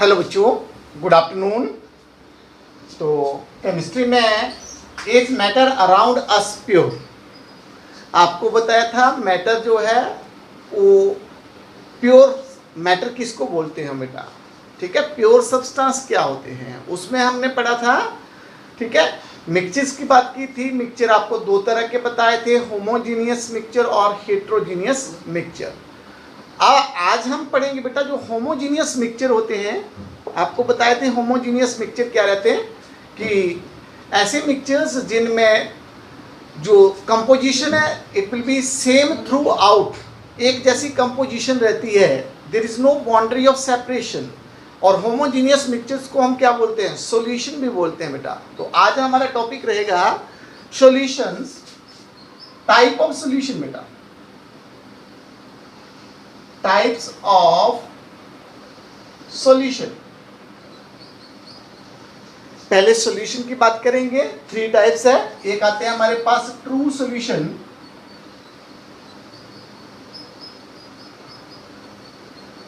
Hello बच्चों, good afternoon. तो chemistry में is matter around us pure, आपको बताया था मैटर जो है वो प्योर मैटर किसको बोलते हैं बेटा। ठीक है, प्योर सब्सटेंस क्या होते हैं उसमें हमने पढ़ा था। ठीक है, मिक्सचर्स की बात की थी। मिक्सचर आपको दो तरह के बताए थे, होमोजीनियस मिक्सचर और हेट्रोजीनियस मिक्सचर। आज हम पढ़ेंगे बेटा जो होमोजीनियस मिक्सचर होते हैं। आपको बताए थे होमोजीनियस मिक्सचर क्या रहते हैं, कि ऐसे मिक्सचर्स जिनमें जो कंपोजिशन है it will be same throughout, एक जैसी कंपोजिशन रहती है, there is no boundary of separation. और होमोजीनियस मिक्सचर्स को हम क्या बोलते हैं, सॉल्यूशन भी बोलते हैं बेटा। तो आज हमारा टॉपिक रहेगा सॉल्यूशंस, टाइप ऑफ सॉल्यूशन बेटा, टाइप्स ऑफ सॉल्यूशन। पहले सॉल्यूशन की बात करेंगे। 3 टाइप्स है। एक आते हैं हमारे पास ट्रू सॉल्यूशन,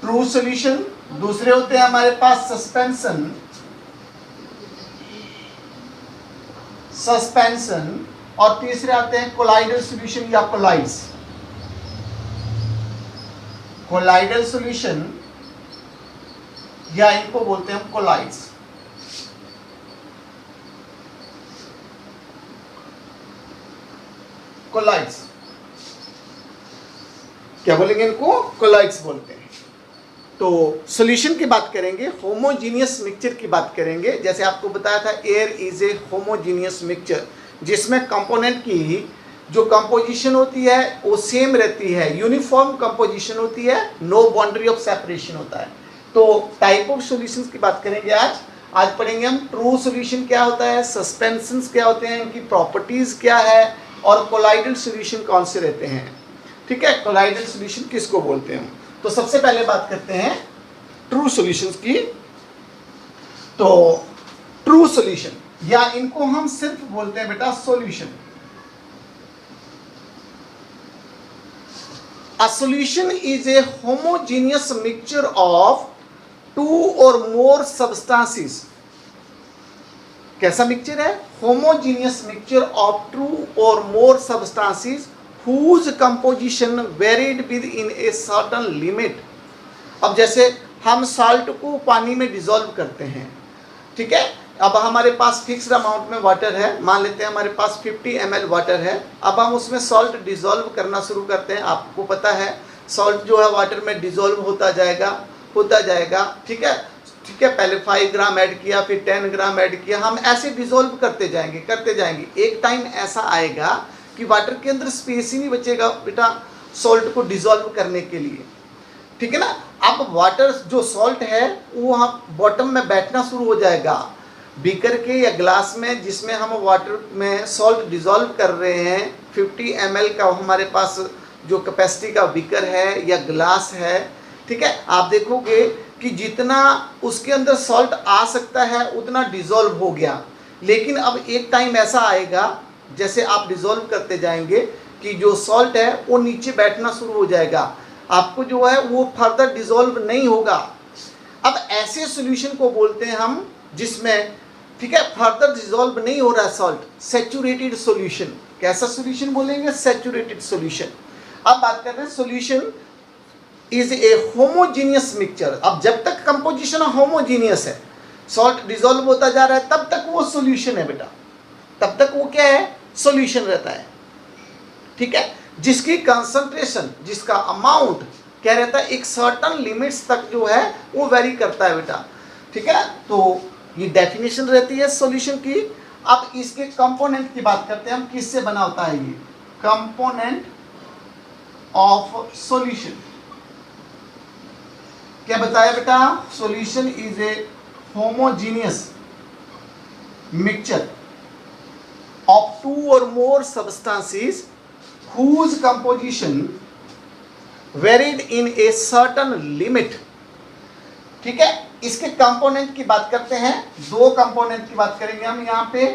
ट्रू सॉल्यूशन। दूसरे होते हैं हमारे पास सस्पेंशन, सस्पेंशन। और तीसरे आते हैं कोलाइडल सॉल्यूशन या कोलाइड्स, कोलाइडल सॉल्यूशन या इनको बोलते हैं हम कोलाइड्स। कोलाइड्स क्या बोलेंगे, इनको कोलाइड्स बोलते हैं। तो सॉल्यूशन की बात करेंगे, होमोजीनियस मिक्सचर की बात करेंगे। जैसे आपको बताया था air is A homogeneous mixture, जिसमें कंपोनेंट की जो कंपोजिशन होती है वो सेम रहती है, यूनिफॉर्म कंपोजिशन होती है, नो बाउंड्री ऑफ सेपरेशन होता है। तो टाइप ऑफ सॉल्यूशंस की बात करेंगे आज पढ़ेंगे हम ट्रू सॉल्यूशन क्या होता है, सस्पेंशंस क्या होते हैं, इनकी प्रॉपर्टीज क्या है, और कोलाइडल सॉल्यूशन कौन से रहते हैं। ठीक है, कोलाइडल सॉल्यूशन किसको बोलते हैं। तो सबसे पहले बात करते हैं ट्रू सॉल्यूशंस की। तो ट्रू सॉल्यूशन या इनको हम सिर्फ बोलते हैं बेटा solution. A solution is a homogeneous mixture of 2 or more substances. कैसा मिक्सचर है, homogeneous mixture of 2 or more substances whose composition varied within a certain limit. अब जैसे हम साल्ट को पानी में डिसॉल्व करते हैं, ठीक है। अब हमारे पास फिक्स्ड अमाउंट में वाटर है, मान लेते हैं हमारे पास 50 ml वाटर है। अब हम उसमें सॉल्ट डिसॉल्व करना शुरू करते हैं। आपको पता है सॉल्ट जो है वाटर में डिसॉल्व होता जाएगा। ठीक है, पहले 5 ग्राम ऐड किया, फिर 10 ग्राम ऐड किया, हम ऐसे डिसॉल्व करते जाएंगे। एक टाइम ऐसा आएगा कि वाटर के अंदर स्पेस ही नहीं बचेगा बेटा सॉल्ट को डिसॉल्व करने के लिए। ठीक है ना। अब वाटर जो सॉल्ट है वो वहाँ बॉटम में बैठना शुरू हो जाएगा, बीकर के या ग्लास में जिसमें हम वाटर में सॉल्ट डिसॉल्व कर रहे हैं। 50 ml का हमारे पास जो कैपेसिटी का बीकर है या ग्लास है। ठीक है, आप देखोगे कि जितना उसके अंदर सॉल्ट आ सकता है उतना डिसॉल्व हो गया। लेकिन अब एक टाइम ऐसा आएगा जैसे आप डिसॉल्व करते जाएंगे कि जो सॉल्ट है वो नीचे बैठना शुरू हो जाएगा, आपको जो है वो फर्दर डिसॉल्व नहीं होगा। अब ऐसे सॉल्यूशन को बोलते हैं हम जिसमें, ठीक है, फर्दर डिसॉल्व नहीं हो रहा है सॉल्ट, सैचुरेटेड सॉल्यूशन। कैसा सॉल्यूशन बोलेंगे, सैचुरेटेड सॉल्यूशन। अब बात कर रहे हैं solution is a homogeneous mixture. अब जब तक कंपोजिशन होमोजीनियस है, सॉल्ट डिसॉल्व होता जा रहा है, तब तक वो सॉल्यूशन है बेटा, तब तक वो क्या है, सॉल्यूशन रहता है। ठीक है, जिसकी कंसंट्रेशन, जिसका अमाउंट क्या रहता है, एक सर्टन लिमिट्स तक जो है वो वेरी करता है बेटा। ठीक है, तो ये डेफिनेशन रहती है सॉल्यूशन की। अब इसके कंपोनेंट की बात करते हैं हम, किससे बना होता है ये कंपोनेंट ऑफ सॉल्यूशन। क्या बताया बेटा, solution is a homogeneous mixture of 2 or more substances whose composition varied in a certain limit। ठीक है, इसके कंपोनेंट की बात करते हैं। 2 कंपोनेंट की बात करेंगे हम यहाँ पे।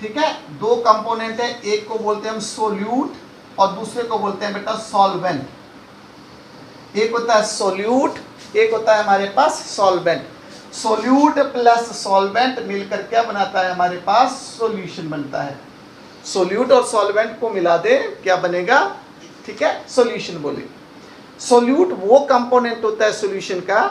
ठीक है, 2 कंपोनेंट है, एक को बोलते हैं हम सोल्यूट और दूसरे को बोलते हैं बेटा सॉल्वेंट। एक होता है सोल्यूट, एक होता है हमारे पास सॉल्वेंट। सोल्यूट प्लस सॉल्वेंट मिलकर क्या बनाता है, हमारे पास सॉल्यूशन बनता है। सोल्यूट और सॉल्वेंट को मिला दे क्या बनेगा, ठीक है, सॉल्यूशन बोले। सोल्यूट वो कंपोनेंट होता है सॉल्यूशन का,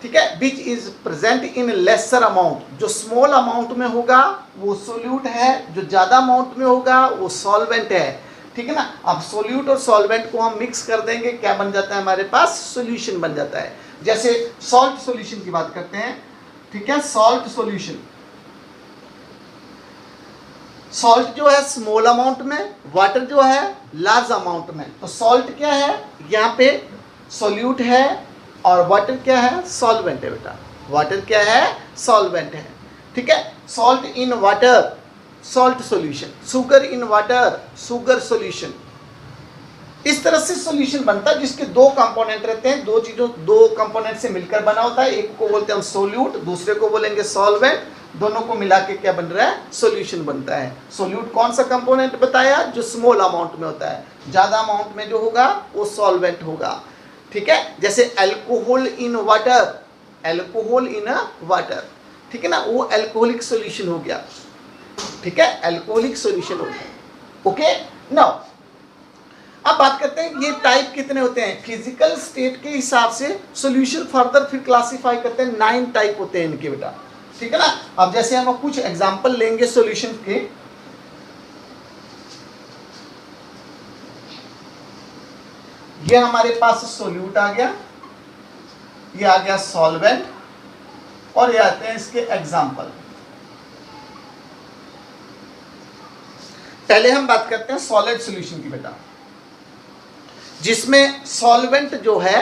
ठीक है, which is present in lesser amount, जो स्मॉल अमाउंट में होगा वो सोल्यूट है, जो ज्यादा अमाउंट में होगा वो सॉल्वेंट है, ठीक है ना। अब सोल्यूट और सॉल्वेंट को हम मिक्स कर देंगे, क्या बन जाता है हमारे पास, सॉल्यूशन बन जाता है। जैसे सॉल्ट सॉल्यूशन की बात करते हैं, ठीक है, सॉल्ट सॉल्यूशन, सॉल्ट जो है स्मॉल अमाउंट में, वाटर जो है लार्ज अमाउंट में। तो सॉल्ट क्या है, यहाँ पे सोल्यूट है और वाटर क्या है, सॉल्वेंट है बेटा, वाटर क्या है, सॉल्वेंट है, ठीक है। Salt in water salt solution, sugar in water sugar solution. इस तरह से सॉल्यूशन बनता है जिसके दो कंपोनेंट रहते हैं, दो कंपोनेंट से मिलकर बना होता है, एक को बोलते हैं हम सोल्यूट, दूसरे को बोलेंगे सॉल्वेंट, दोनों को मिला के क्या बन रहा है, सॉल्यूशन बनता है। सोल्यूट कौन सा कंपोनेंट बताया, जो स्मॉल अमाउंट में होता है, ज्यादा अमाउंट में जो होगा वो सॉल्वेंट होगा, ठीक है। जैसे alcohol in water, alcohol in water, ठीक है ना, वो अल्कोहलिक सॉल्यूशन हो गया, ठीक है, अल्कोहलिक सॉल्यूशन हो गया। ओके, नाउ अब बात करते हैं ये टाइप कितने होते हैं। फिजिकल स्टेट के हिसाब से सॉल्यूशन फर्दर फिर क्लासिफाई करते हैं, 9 टाइप होते हैं इनके बेटा, ठीक है ना। अब जैसे हम कुछ एग्जांपल लेंगे सॉल्यूशन के, ये हमारे पास सोल्यूट आ गया, ये आ गया सॉल्वेंट, और ये आते हैं इसके एग्जांपल। पहले हम बात करते हैं सॉलिड सॉल्यूशन की बेटा, जिसमें सॉल्वेंट जो है,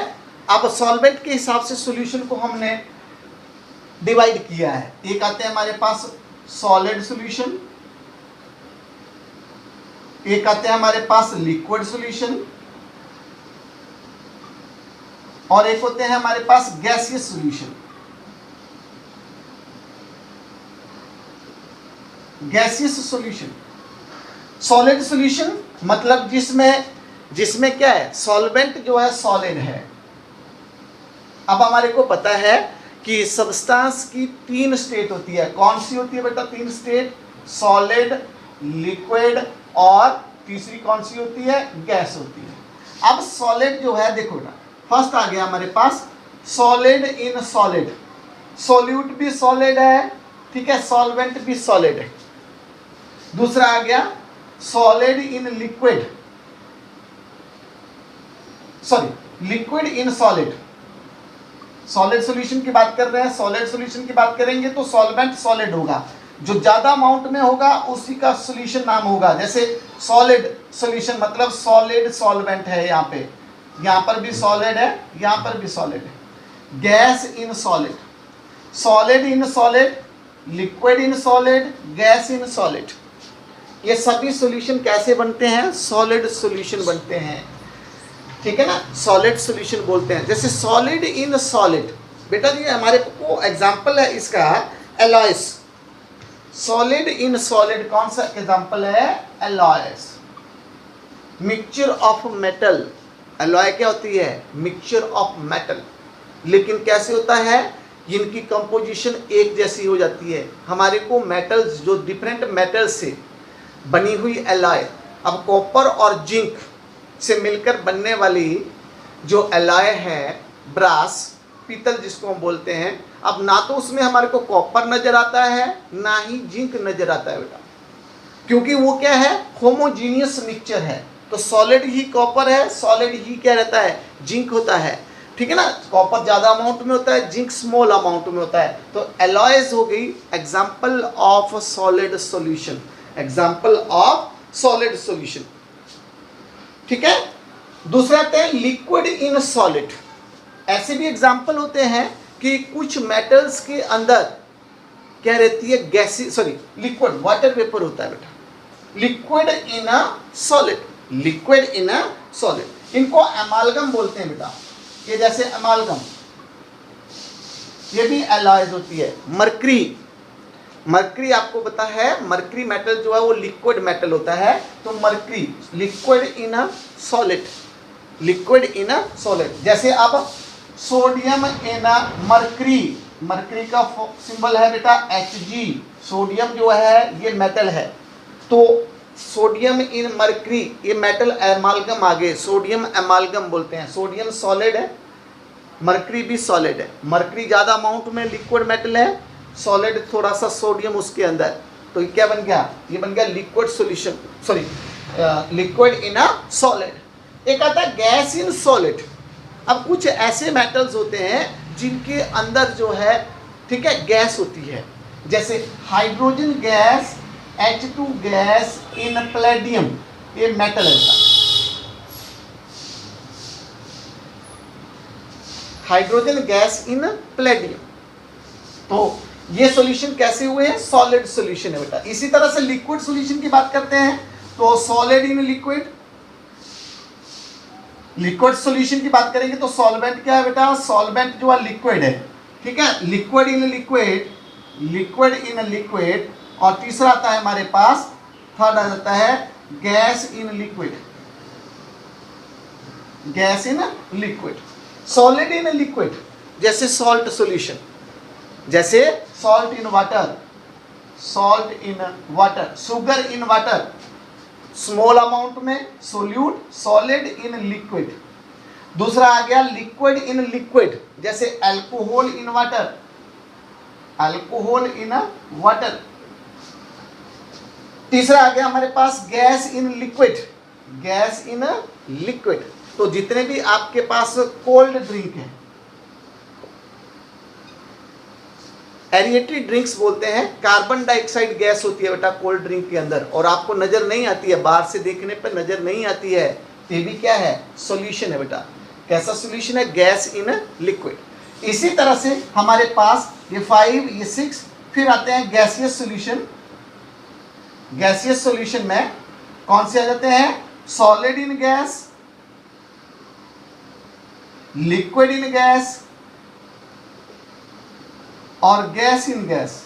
अब सॉल्वेंट के हिसाब से सॉल्यूशन को हमने डिवाइड किया है। एक आते हैं हमारे पास सॉलिड सॉल्यूशन, एक आते हैं हमारे पास लिक्विड सॉल्यूशन, और एक होते हैं हमारे पास gaseous solution. Gaseous solution, solid solution मतलब जिसमें क्या है, सॉल्वेंट जो है सॉलिड है। अब हमारे को पता है कि सब्सटेंस की 3 स्टेट होती है, कौन सी होती है बेटा, 3 स्टेट, सॉलिड, लिक्विड और तीसरी कौन सी होती है, गैस होती है। अब सॉलिड जो है, देखो बेटा, फर्स्ट आ गया हमारे पास सॉलिड इन सॉलिड, सोल्यूट भी सॉलिड है, ठीक है, सॉल्वेंट भी सॉलिड है। दूसरा आ गया solid in liquid, sorry liquid in solid, solid solution की बात कर रहे हैं, सॉलिड सॉल्यूशन की बात करेंगे तो सॉल्वेंट सॉलिड होगा, जो ज्यादा अमाउंट में होगा उसी का सॉल्यूशन नाम होगा। जैसे सॉलिड सॉल्यूशन मतलब सॉलिड सॉल्वेंट है, यहाँ पर भी सॉलिड है, यहाँ पर भी सॉलिड है। Gas in solid, solid in solid, liquid in solid, gas in solid, ये सभी सॉल्यूशन कैसे बनते हैं, सॉलिड सॉल्यूशन बनते हैं, ठीक है ना, सॉलिड सॉल्यूशन बोलते हैं। जैसे सॉलिड इन सॉलिड, बेटा जी हमारे को एग्जांपल है इसका एलॉयस, सॉलिड इन सॉलिड कौन सा एग्जांपल है, Alois. Mixture of metal, alloy क्या होती है, मिक्सचर ऑफ मेटल, लेकिन कैसे होता है, इनकी कंपोजिशन एक जैसी हो जाती है। हमारे को मेटल्स जो डिफरेंट मेटल से बनी हुई एलॉय, अब कॉपर और जिंक से मिलकर बनने वाली जो एलॉय है, ब्रास, पीतल जिसको हम बोलते हैं, अब ना तो उसमें हमारे को कॉपर नजर आता है ना ही जिंक नजर आता है बेटा, क्योंकि वो क्या है, होमोजीनियस मिक्सचर है। तो सॉलिड ही कॉपर है, सॉलिड ही क्या रहता है, जिंक होता है, ठीक है ना। कॉपर ज्यादा अमाउंट में होता है, जिंक स्मॉल अमाउंट में होता है। तो एलॉयज हो गई example of solid solution, example of solid solution, ठीक है। दूसरा आते हैं लिक्विड इन सॉलिड, ऐसे भी एग्जाम्पल होते हैं कि कुछ मेटल्स के अंदर क्या रहती है, गैसी सॉरी लिक्विड वाटर वेपर होता है बेटा, liquid in a solid, liquid in a solid, इनको एमालगम बोलते हैं बेटा। ये जैसे एमालगम, ये भी एलॉयज होती है। मरकरी, मरकरी आपको पता है, मरकरी मेटल जो है वो लिक्विड मेटल होता है, तो mercury liquid in a solid, liquid in a solid. जैसे अब सोडियम इन अ मरकरी, मरकरी का सिंबल है बेटा Hg। सोडियम जो है ये मेटल है, तो सोडियम इन मरकरी, ये मेटल एमालगम आ गए, सोडियम एमालगम बोलते हैं। सोडियम सॉलिड है, मरकरी भी सॉलिड है। मरकरी ज़्यादा अमाउंट में लिक्विड मेटल है, सॉलिड थोड़ा सा सोडियम उसके अंदर, तो ये क्या बन गया, ये बन गया liquid solution, sorry liquid in a solid. एक आता है गैस इन सॉलिड। अब कुछ ऐसे मेटल्स होते हैं जिनके अंदर जो है, ठीक है, गैस होती है, जैसे hydrogen gas, H2 gas in palladium, ये मेटल है। हाइड्रोजन गैस इन पैलेडियम, तो ये सॉल्यूशन कैसे हुए हैं, सॉलिड सॉल्यूशन है बेटा। इसी तरह से लिक्विड सॉल्यूशन की बात करते हैं, तो solid in liquid, liquid solution की बात करेंगे तो सॉल्वेंट क्या है बेटा, सॉल्वेंट जो है लिक्विड है, ठीक है, liquid in liquid, liquid in liquid. और तीसरा आता है हमारे पास, थर्ड आ जाता है gas in liquid, gas in liquid. Solid in liquid जैसे सॉल्ट सॉल्यूशन, जैसे salt in water, salt in water, sugar in water, small amount में सोल्यूट, सॉलिड इन लिक्विड। दूसरा आ गया लिक्विड इन लिक्विड, जैसे alcohol in water, alcohol in water. तीसरा आ गया हमारे पास gas in liquid, gas in liquid. तो जितने भी आपके पास कोल्ड ड्रिंक है, एरिएटेड ड्रिंक्स बोलते हैं, कार्बन डाइऑक्साइड गैस होती है बेटा कोल्ड ड्रिंक के अंदर, और आपको नजर नहीं आती है, बाहर से देखने पर नजर नहीं आती है, तो ये भी क्या है, सॉल्यूशन है बेटा। कैसा सॉल्यूशन है, गैस इन लिक्विड। इसी तरह से हमारे पास ये 5, ये 6, फिर आते हैं गैसियस सॉल्यूशन। गैसियस सॉल्यूशन में कौन से आ जाते हैं, solid in gas, liquid in gas और गैस इन गैस।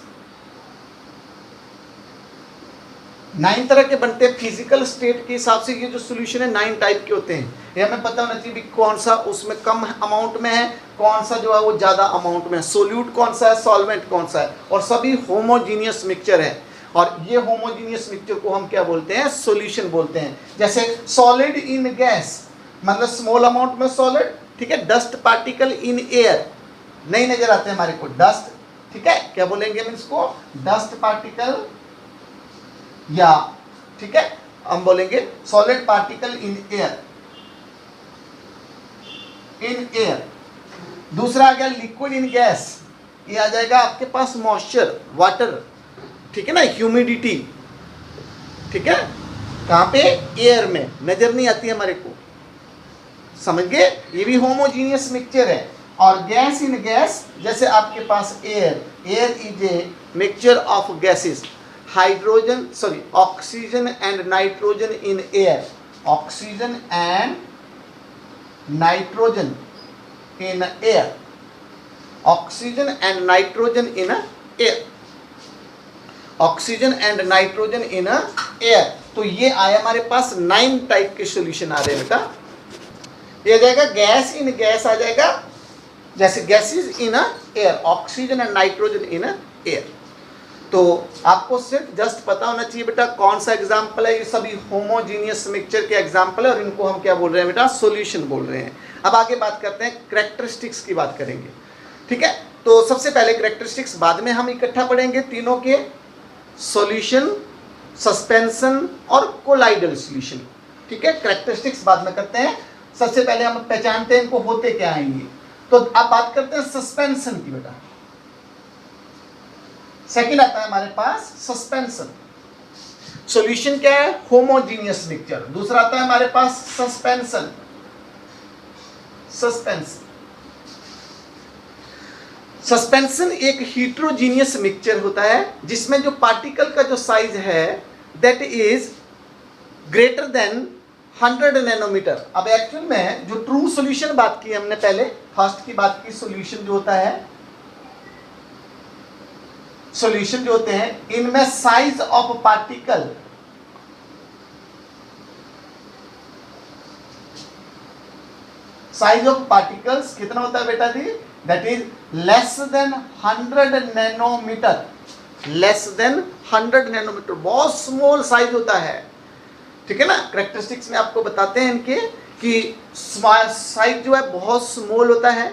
9 तरह के बनते हैं फिजिकल स्टेट के हिसाब से। ये जो सॉल्यूशन है 9 टाइप के होते हैं, ये हमें पता होना चाहिए कौन सा उसमें कम अमाउंट में है, कौन सा जो है वो ज़्यादा अमाउंट में है, सोल्यूट कौन सा है, सॉल्वेंट कौन सा है, और सभी होमोजीनियस मिक्सचर है। और ये होमोजीनियस मिक्सचर को हम क्या बोलते हैं, सॉल्यूशन बोलते हैं। जैसे सॉलिड इन गैस मतलब स्मॉल अमाउंट में सॉलिड, ठीक है, डस्ट पार्टिकल इन एयर, नहीं नजर आते हमारे को, डस्ट, ठीक है, क्या बोलेंगे हम इसको, डस्ट पार्टिकल, या ठीक है हम बोलेंगे solid particle in air, in air. दूसरा आ गया लिक्विड इन गैस, ये आ जाएगा आपके पास मॉइस्चर, वाटर, ठीक है ना, ह्यूमिडिटी, ठीक है, कहाँ पे, एयर में, नजर नहीं आती है हमारे को, समझ गए, ये भी होमोजीनियस मिक्सचर है। और गैस इन गैस जैसे आपके पास air, air is a mixture of gases, hydrogen sorry oxygen and nitrogen in air, oxygen and nitrogen in air, oxygen and nitrogen in air, oxygen and nitrogen in air. तो ये आया हमारे पास 9 type के solution आ रहे हैं बेटा। ये आ जाएगा गैस इन गैस आ जाएगा, जैसे gases in air, oxygen and nitrogen in air. तो आपको सिर्फ जस्ट पता होना चाहिए बेटा कौन सा एग्जाम्पल है, ये सभी होमोजीनियस मिक्सचर के एग्जाम्पल है और इनको हम क्या बोल रहे हैं बेटा, सॉल्यूशन बोल रहे हैं। अब आगे बात करते हैं, कैरेक्टरिस्टिक्स की बात करेंगे, ठीक है। तो सबसे पहले कैरेक्टरिस्टिक्स बाद में हम इकट्ठा पढ़ेंगे तीनों के, सॉल्यूशन, सस्पेंशन और कोलाइडल सॉल्यूशन, ठीक है। कैरेक्टरिस्टिक्स बाद में करते हैं, सबसे पहले हम पहचानते हैं इनको होते क्या आएंगे। तो अब बात करते हैं सस्पेंशन की बेटा। सेकंड आता है हमारे पास सस्पेंशन। सॉल्यूशन क्या है, होमोजीनियस मिक्सचर। दूसरा आता है हमारे पास सस्पेंशन, सस्पेंशन। सस्पेंशन एक हीट्रोजीनियस मिक्सचर होता है जिसमें जो पार्टिकल का जो साइज है that is greater than 100 nanometer. अब एक्चुअल में जो ट्रू सॉल्यूशन बात की हमने पहले, फर्स्ट की बात की, सॉल्यूशन जो होता है, सॉल्यूशन जो होते हैं इनमें size of particle, size of particles कितना होता है बेटा जी, that is less than 100 nanometer, less than 100 nanometer, बहुत स्मॉल साइज होता है, ठीक है ना। करेक्टरिस्टिक्स में आपको बताते हैं इनके कि साइज जो है बहुत स्मॉल होता है,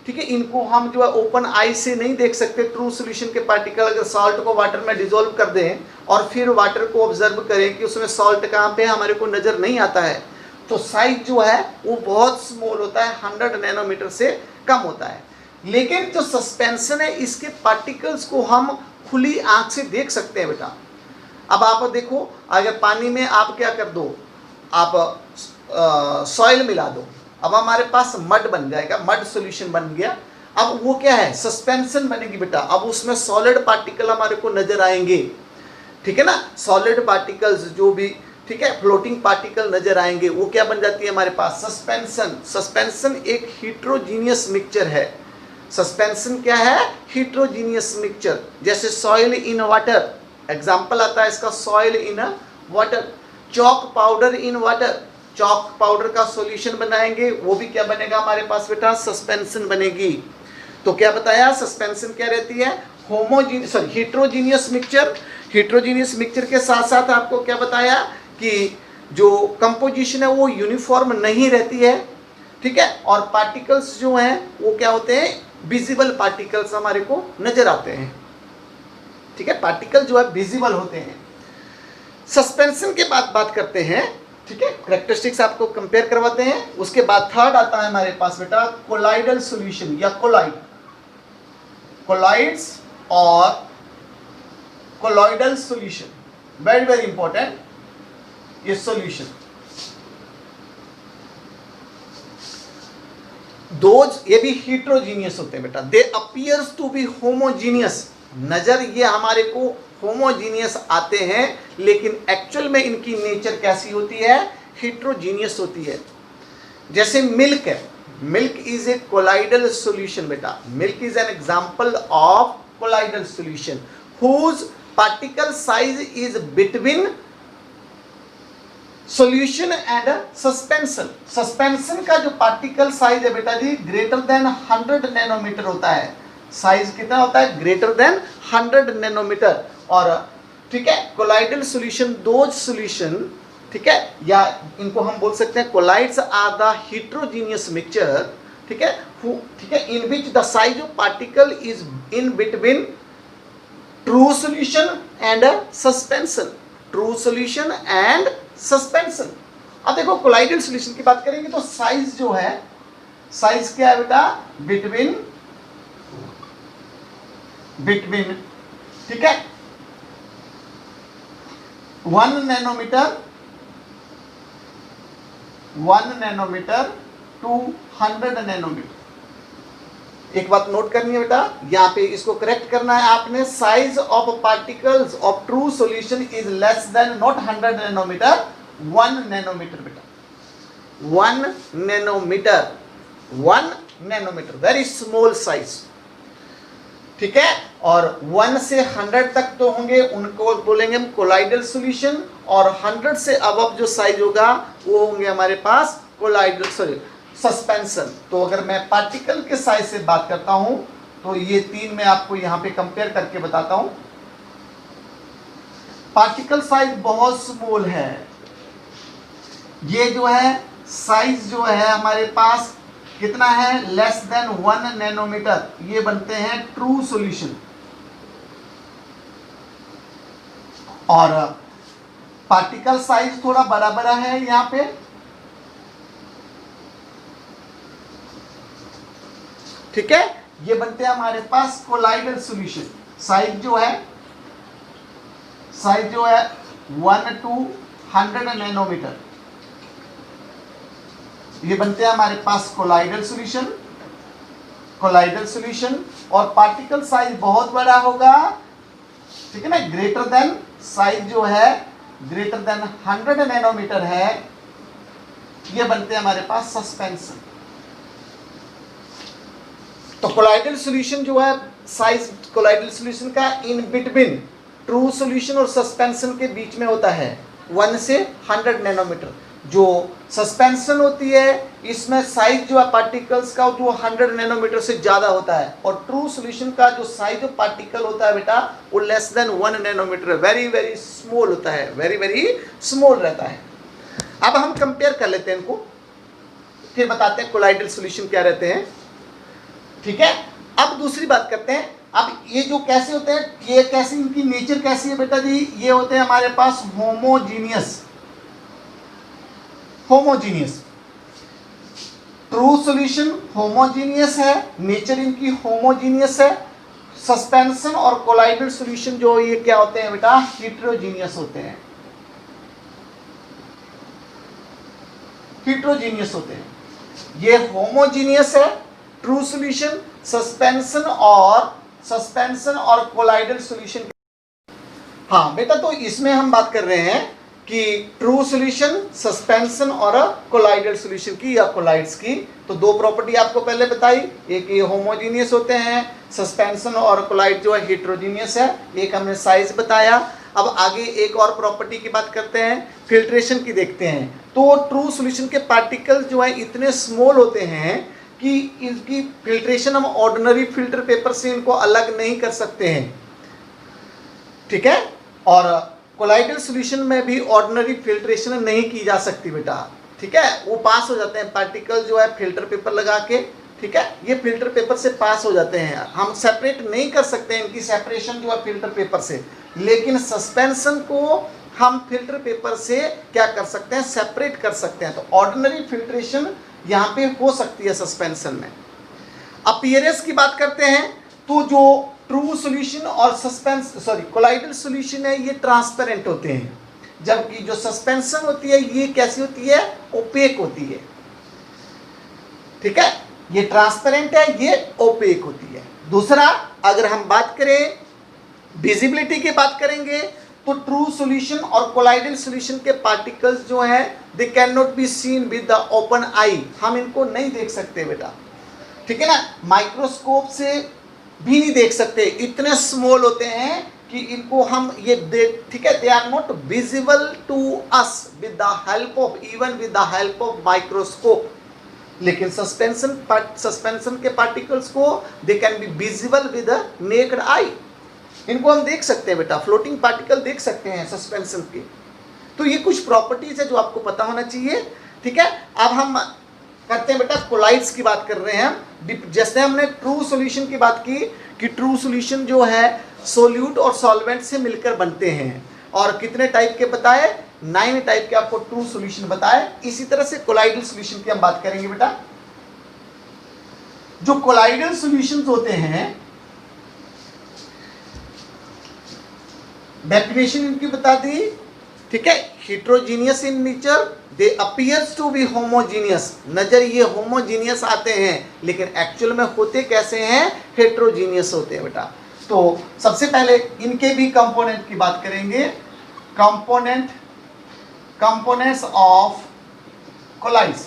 ठीक है। इनको हम जो है ओपन आई से नहीं देख सकते। ट्रू सॉल्यूशन के पार्टिकल अगर सॉल्ट को वाटर में डिसॉल्व कर दें और फिर वाटर को ऑब्जर्व करें कि उसमें सॉल्ट कहाँ पे है, हमारे को नज़र नहीं आता है। तो साइज जो है वो बहुत स्मॉल होता है, 100 नैनोमीटर से कम होता है। लेकिन जो सस्पेंशन है इसके पार्टिकल्स को हम खुली आंख से देख सकते हैं बेटा। अब आप देखो, अगर पानी में आप क्या कर दो, आप सॉइल मिला दो, अब हमारे पास मड बन जाएगा, मड सॉल्यूशन बन गया। अब वो क्या है, सस्पेंशन बनेगी बेटा। अब उसमें सॉलिड पार्टिकल हमारे को नजर आएंगे, ठीक है ना। सॉलिड पार्टिकल्स जो भी, ठीक है, फ्लोटिंग पार्टिकल नजर आएंगे, वो क्या बन जाती है हमारे पास, सस्पेंशन। सस्पेंशन एक हीट्रोजीनियस मिक्सचर है। सस्पेंशन क्या है, हीट्रोजीनियस मिक्सचर। जैसे सॉइल इन वाटर, एग्जाम्पल आता है इसका, soil in water. Chalk powder in water, chalk powder का सॉल्यूशन बनाएंगे, वो भी क्या बनेगा हमारे पास बेटा, सस्पेंशन बनेगी। तो क्या बताया, सस्पेंशन क्या रहती है, हीट्रोजीनियस मिक्सचर। हीट्रोजीनियस मिक्सचर के साथ साथ आपको क्या बताया कि जो कंपोजिशन है वो यूनिफॉर्म नहीं रहती है, ठीक है। और पार्टिकल्स जो हैं वो क्या होते हैं, विजिबल पार्टिकल्स हमारे को नजर आते हैं, ठीक है। पार्टिकल जो है विजिबल होते हैं। सस्पेंशन के बाद बात करते हैं, ठीक है, करेक्टरिस्टिक्स आपको कंपेयर करवाते हैं। उसके बाद थर्ड आता है हमारे पास बेटा कोलाइडल सॉल्यूशन या कोलाइड, कोलाइड्स और colloidal solution, very very important ये सॉल्यूशन। दोज ये भी हीट्रोजीनियस होते हैं बेटा, they appears to be homogeneous. नजर ये हमारे को होमोजीनियस आते हैं, लेकिन एक्चुअल में इनकी नेचर कैसी होती है, हीट्रोजीनियस होती है। जैसे मिल्क है, milk is a colloidal solution बेटा। Milk is an example of colloidal solution whose particle size is between solution and suspension. Suspension का जो पार्टिकल साइज है बेटा जी ग्रेटर देन 100 नैनोमीटर होता है। साइज कितना होता है, ग्रेटर देन 100 नैनोमीटर। और ठीक है, कोलाइडल सॉल्यूशन दोज सॉल्यूशन, ठीक है, या इनको हम बोल सकते हैं colloids are the heterogeneous mixture, ठीक है, ठीक है, in which the size of particle is in between true solution and suspension, true solution and suspension. अब देखो कोलाइडल सॉल्यूशन की बात करेंगे तो साइज जो है, साइज क्या है बेटा, बिटवीन, ठीक है, 1 नैनोमीटर टू 100 नैनोमीटर। एक बात नोट करनी है बेटा, यहां पे इसको करेक्ट करना है आपने। Size of particles of true solution is less than not 100 nanometer, 1 nanometer बेटा, 1 nanometer, 1 nanometer, very small size, ठीक है। और 1 से 100 तक तो होंगे, उनको बोलेंगे हम कोलाइडल सॉल्यूशन, और 100 से अबव जो साइज होगा वो होंगे हमारे पास कोलाइडल सॉरी सस्पेंशन। तो अगर मैं पार्टिकल के साइज से बात करता हूं तो ये 3 मैं आपको यहां पे कंपेयर करके बताता हूं। पार्टिकल साइज बहुत स्मॉल है, ये जो है साइज जो है हमारे पास कितना है, लेस देन 1 नैनोमीटर, ये बनते हैं ट्रू सॉल्यूशन। और पार्टिकल साइज थोड़ा बड़ा बड़ा है यहां पे, ठीक है, ये बनते हैं हमारे पास कोलाइडल सॉल्यूशन। साइज जो है 1 to 100 नैनोमीटर, ये बनते हैं हमारे पास कोलाइडल सॉल्यूशन। और पार्टिकल साइज बहुत बड़ा होगा, ठीक है ना, ग्रेटर देन, साइज जो है ग्रेटर देन 100 नैनोमीटर है, ये बनते हैं हमारे पास सस्पेंशन। तो कोलाइडल सॉल्यूशन जो है, साइज कोलाइडल सॉल्यूशन का इन बिटवीन ट्रू सॉल्यूशन और सस्पेंशन के बीच में होता है, 1 से 100 नैनोमीटर। जो सस्पेंशन होती है इसमें साइज जो है पार्टिकल्स का जो 100 नैनोमीटर से ज़्यादा होता है, और ट्रू सॉल्यूशन का जो साइज ऑफ पार्टिकल होता है बेटा वो less than 1 nanometer, very very small होता है, वेरी वेरी स्मॉल रहता है। अब हम कंपेयर कर लेते हैं इनको, फिर बताते हैं कोलाइडल सॉल्यूशन क्या रहते हैं। ठीक है, अब दूसरी बात करते हैं। अब ये जो कैसे होते हैं, ये कैसे, इनकी नेचर कैसी है बेटा जी, ये होते हैं हमारे पास होमोजीनियस। ट्रू सॉल्यूशन होमोजीनियस है, नेचर इनकी होमोजीनियस है। सस्पेंशन और कोलाइडल सॉल्यूशन जो ये क्या होते हैं बेटा, हेटेरोजीनियस होते हैं, हेटेरोजीनियस होते हैं। ये होमोजीनियस है ट्रू सॉल्यूशन, सस्पेंशन और कोलाइडल सॉल्यूशन। हाँ बेटा, तो इसमें हम बात कर रहे हैं कि ट्रू सॉल्यूशन, सस्पेंशन और कोलाइडल सॉल्यूशन की या कोलाइड्स की। तो दो प्रॉपर्टी आपको पहले बताई, एक ये होमोजीनियस होते हैं, सस्पेंशन और कोलाइड जो है हेटेरोजीनियस है, एक हमने साइज बताया। अब आगे एक और प्रॉपर्टी की बात करते हैं, फिल्ट्रेशन की देखते हैं। तो ट्रू सॉल्यूशन के पार्टिकल्स जो है इतने स्मॉल होते हैं कि इनकी फिल्ट्रेशन हम ऑर्डिनरी फिल्टर पेपर से इनको अलग नहीं कर सकते हैं। ठीक है, और कोलाइडल सॉल्यूशन में भी ऑर्डिनरी फिल्ट्रेशन नहीं की जा सकती बेटा। ठीक है, वो पास हो जाते हैं पार्टिकल जो है फिल्टर पेपर लगा के। ठीक है, ये फिल्टर पेपर से पास हो जाते हैं, हम सेपरेट नहीं कर सकते हैं, इनकी सेपरेशन जो है फिल्टर पेपर से। लेकिन सस्पेंशन को हम फिल्टर पेपर से क्या कर सकते हैं, सेपरेट कर सकते हैं। तो ऑर्डिनरी फिल्ट्रेशन यहाँ पे हो सकती है सस्पेंशन में। अपीयरेंस की बात करते हैं, तो जो ट्रू सॉल्यूशन और कोलाइडल सॉल्यूशन है ये ट्रांसपेरेंट होते हैं, जबकि जो सस्पेंशन होती है ये कैसी होती है, ओपेक होती है। ठीक है, ये ट्रांसपेरेंट है, ये ओपेक होती है। दूसरा, अगर हम बात करें विजिबिलिटी की बात करेंगे, तो ट्रू सॉल्यूशन और कोलाइडल सॉल्यूशन के पार्टिकल्स जो हैं they can not be seen with the open eye, हम इनको नहीं देख सकते बेटा। ठीक है ना, माइक्रोस्कोप से भी नहीं देख सकते, इतने स्मॉल होते हैं कि इनको हम ये देख, ठीक है, they are not visible to us with the help of, even with the help of microscope. लेकिन सस्पेंशन के पार्टिकल्स को they can be visible with the naked eye, इनको हम देख सकते हैं बेटा, फ्लोटिंग पार्टिकल देख सकते हैं सस्पेंशन के। तो ये कुछ प्रॉपर्टीज है जो आपको पता होना चाहिए। ठीक है, अब हम करते हैं बेटा कोलाइड्स की बात कर रहे हैं हम। जैसे हमने ट्रू सॉल्यूशन की बात की कि ट्रू सॉल्यूशन जो है सोल्यूट और सॉल्वेंट से मिलकर बनते हैं, और कितने टाइप के बताए, 9 टाइप के आपको ट्रू सॉल्यूशन बताए। इसी तरह से कोलाइडल सॉल्यूशन की हम बात करेंगे बेटा। जो कोलाइडल सॉल्यूशंस होते हैं, डेफिनेशन इनकी बता दी। ठीक है, heterogeneous in nature, they appears to be homogeneous, नजर ये होमोजीनियस आते हैं लेकिन एक्चुअल में होते कैसे हैं, हेटेरोजीनियस होते हैं बेटा। तो सबसे पहले इनके भी कंपोनेंट की बात करेंगे। कंपोनेंट्स ऑफ कोलाइड्स,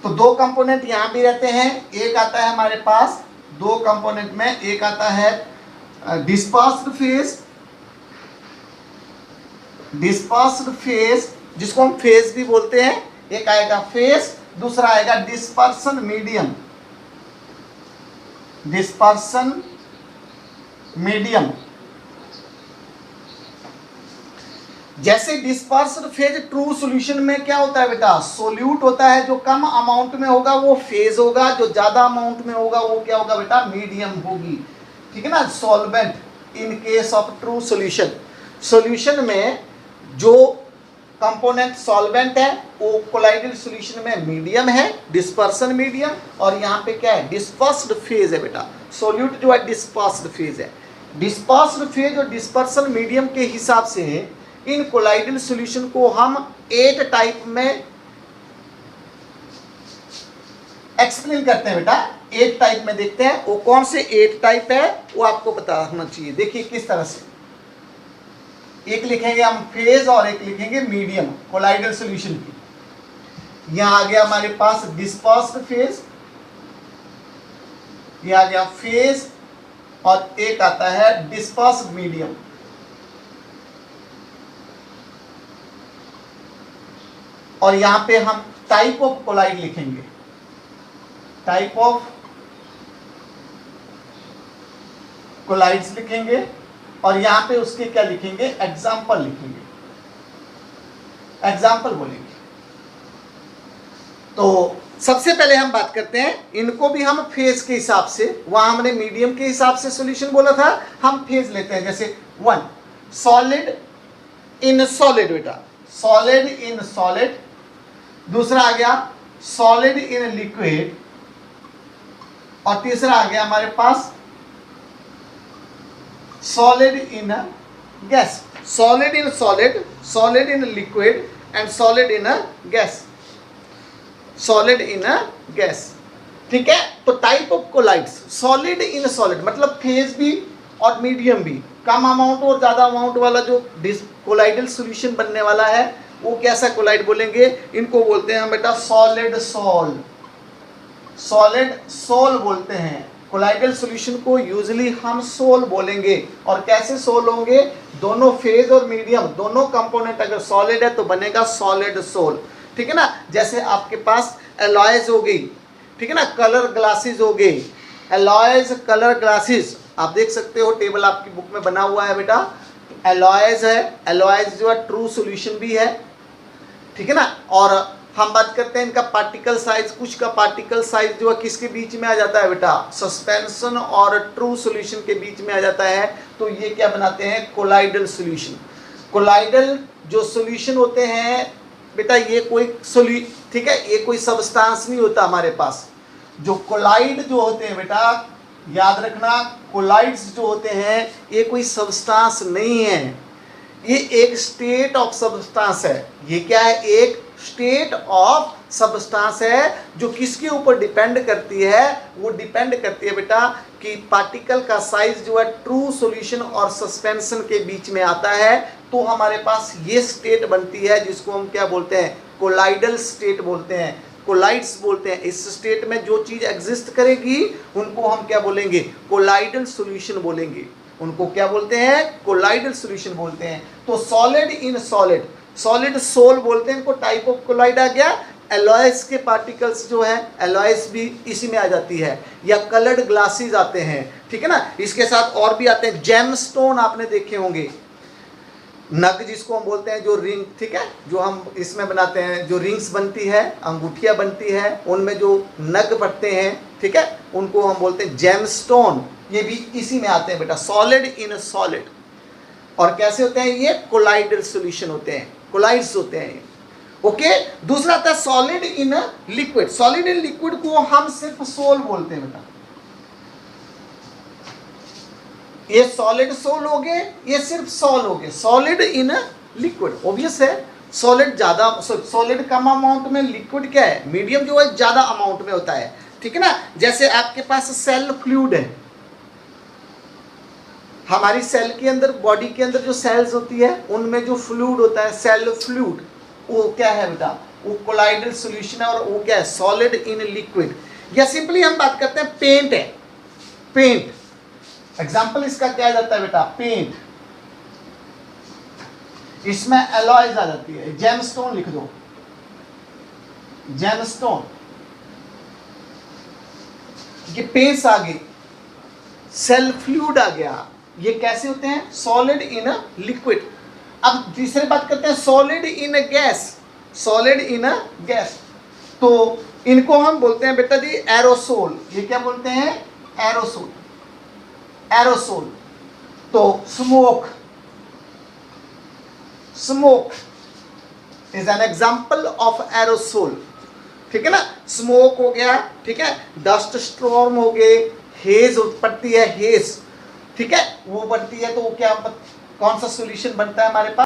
तो दो कंपोनेंट यहां भी रहते हैं, एक आता है हमारे पास दो कंपोनेंट में, एक आता है डिस्पर्स्ड फेज, जिसको हम फेज भी बोलते हैं, एक आएगा फेज, दूसरा आएगा डिस्पर्सन मीडियम। जैसे डिस्पर्स्ड फेज ट्रू सॉल्यूशन में क्या होता है बेटा, सोल्यूट होता है, जो कम अमाउंट में होगा वो फेज होगा, जो ज्यादा अमाउंट में होगा वो क्या होगा बेटा, मीडियम होगी। ठीक है ना, solvent in case of true solution, solution में जो कंपोनेंट सॉल्वेंट है वो कोलाइडल सॉल्यूशन में मीडियम है, डिस्पर्सन मीडियम, और यहाँ पे क्या है, डिस्पर्स्ड फेज है बेटा। सोल्यूट जो है डिस्पर्स्ड फेज है। डिस्पर्स्ड फेज और डिस्पर्सन मीडियम के हिसाब से इन कोलाइडल सॉल्यूशन को हम 8 टाइप में एक्सप्लेन करते हैं बेटा। 8 टाइप में देखते हैं, वो कौन से 8 टाइप है वो आपको पता होना चाहिए। देखिए किस तरह से, एक लिखेंगे हम फेज और एक लिखेंगे मीडियम कोलाइडल सॉल्यूशन की। यहां आ गया हमारे पास डिस्पर्स्ड फेज, ये आ गया फेज, और एक आता है डिस्पर्स्ड मीडियम। और यहां पे हम टाइप ऑफ कोलाइड लिखेंगे, टाइप ऑफ कोलाइड्स लिखेंगे, और यहां पे उसके क्या लिखेंगे, एग्जाम्पल लिखेंगे, एग्जाम्पल बोलेंगे। तो सबसे पहले हम बात करते हैं, इनको भी हम फेज के हिसाब से, वहां हमने मीडियम के हिसाब से सॉल्यूशन बोला था, हम फेज लेते हैं। जैसे 1 सॉलिड इन सॉलिड, बेटा सॉलिड इन सॉलिड। दूसरा आ गया सॉलिड इन लिक्विड, और तीसरा आ गया हमारे पास solid in gas, solid in solid, solid in liquid and solid in gas, solid in gas. ठीक है, तो type of colloids, solid in solid मतलब फेज भी और मीडियम भी, कम अमाउंट और ज्यादा अमाउंट वाला जो कोलाइडल सॉल्यूशन बनने वाला है वो कैसा कोलाइड बोलेंगे, इनको बोलते हैं हम बेटा सॉलिड सोल, सॉलिड सोल बोलते हैं। कोलाइडल सॉल्यूशन को यूजुअली हम सोल बोलेंगे, और कैसे सोल होंगे, दोनों फेज और मीडियम दोनों कंपोनेंट अगर सॉलिड है तो बनेगा सॉलिड सोल। ठीक है ना, जैसे आपके पास एलॉयज हो गई, ठीक है ना, कलर ग्लासेस हो गई, एलॉयज कलर ग्लासेस, आप देख सकते हो टेबल आपकी बुक में बना हुआ है बेटा, एलॉयज है, एलॉयज जो है ट्रू सॉल्यूशन भी है, ठीक है ना। और हम बात करते हैं इनका पार्टिकल साइज, कुछ का पार्टिकल साइज जो है किसके बीच में आ जाता है बेटा, सस्पेंशन और ट्रू सॉल्यूशन के बीच में आ जाता है, तो ये क्या बनाते हैं, कोलाइडल सॉल्यूशन। कोलाइडल जो सॉल्यूशन होते हैं बेटा, ये कोई ठीक है, ये कोई सब्सटेंस नहीं होता हमारे पास। जो कोलाइड जो होते हैं बेटा, याद रखना, कोलाइड्स जो होते हैं ये कोई सब्सटेंस नहीं है, ये एक स्टेट ऑफ सब्सटेंस है। ये क्या है, एक स्टेट ऑफ सब्सटेंस है, जो किसके ऊपर डिपेंड करती है, वो डिपेंड करती है बेटा कि पार्टिकल का साइज जो है ट्रू सॉल्यूशन और सस्पेंशन के बीच में आता है, तो हमारे पास ये स्टेट बनती है जिसको हम क्या बोलते हैं, कोलाइडल स्टेट बोलते हैं, कोलाइड्स बोलते हैं। इस स्टेट में जो चीज एग्जिस्ट करेगी उनको हम क्या बोलेंगे, कोलाइडल सॉल्यूशन बोलेंगे, उनको क्या बोलते हैं, कोलाइडल सॉल्यूशन बोलते हैं। तो solid in solid, solid sol बोलते हैं इनको, टाइप ऑफ कोलाइड आ गया। एलॉयस के पार्टिकल्स जो है, एलॉयस भी इसी में आ जाती है, या कलर्ड ग्लासेस आते हैं, ठीक है ना। इसके साथ और भी आते हैं, जेमस्टोन आपने देखे होंगे, नग जिसको हम बोलते हैं, जो रिंग, ठीक है, जो हम इसमें बनाते हैं, जो रिंग्स बनती है, अंगूठियां बनती है, उनमें जो नग पड़ते हैं, ठीक है, उनको हम बोलते हैं जेमस्टोन, ये भी इसी में आते हैं बेटा, सॉलिड इन सॉलिड। और कैसे होते हैं ये, कोलाइडल सॉल्यूशन होते हैं, कोलाइड्स होते हैं। ओके, दूसरा आता है solid in liquid, solid in liquid को हम सिर्फ सोल बोलते हैं बेटा, ये सॉलिड सोल हो गए, ये सिर्फ सॉल हो गए, सॉलिड इन लिक्विड। ऑब्वियस है, सॉलिड ज्यादा, सॉलिड कम अमाउंट में, लिक्विड क्या है, मीडियम जो है ज्यादा अमाउंट में होता है, ठीक है ना। जैसे आपके पास सेल फ्लूइड है, हमारी सेल के अंदर, बॉडी के अंदर जो सेल्स होती है उनमें जो फ्लूइड होता है, सेल फ्लूइड, वो क्या है बेटा, वो कोलाइडल सॉल्यूशन है, और वो क्या है, सॉलिड इन लिक्विड। या सिंपली हम बात करते हैं पेंट है, पेंट एग्जाम्पल इसका क्या जाता है बेटा, पेंट, इसमें एलॉयज आ जाती है, जेमस्टोन लिख दो, जेमस्टोन, ये पेंट्स आ गई, सेल फ्लूइड आ गया, ये कैसे होते हैं, सॉलिड इन लिक्विड। अब तीसरी बात करते हैं solid in gas, solid in gas, तो इनको हम बोलते हैं बेटा जी एरोसोल, ये क्या बोलते हैं, एरोसोल, एरोसोल। तो smoke, smoke is an example of aerosol, ठीक है ना, स्मोक हो गया, ठीक है, डस्ट स्टॉर्म हो गए, हेज पड़ती है, हेज, ठीक है, वो बनती है, तो क्या, कौन सा सॉल्यूशन बनता है हमारे पास,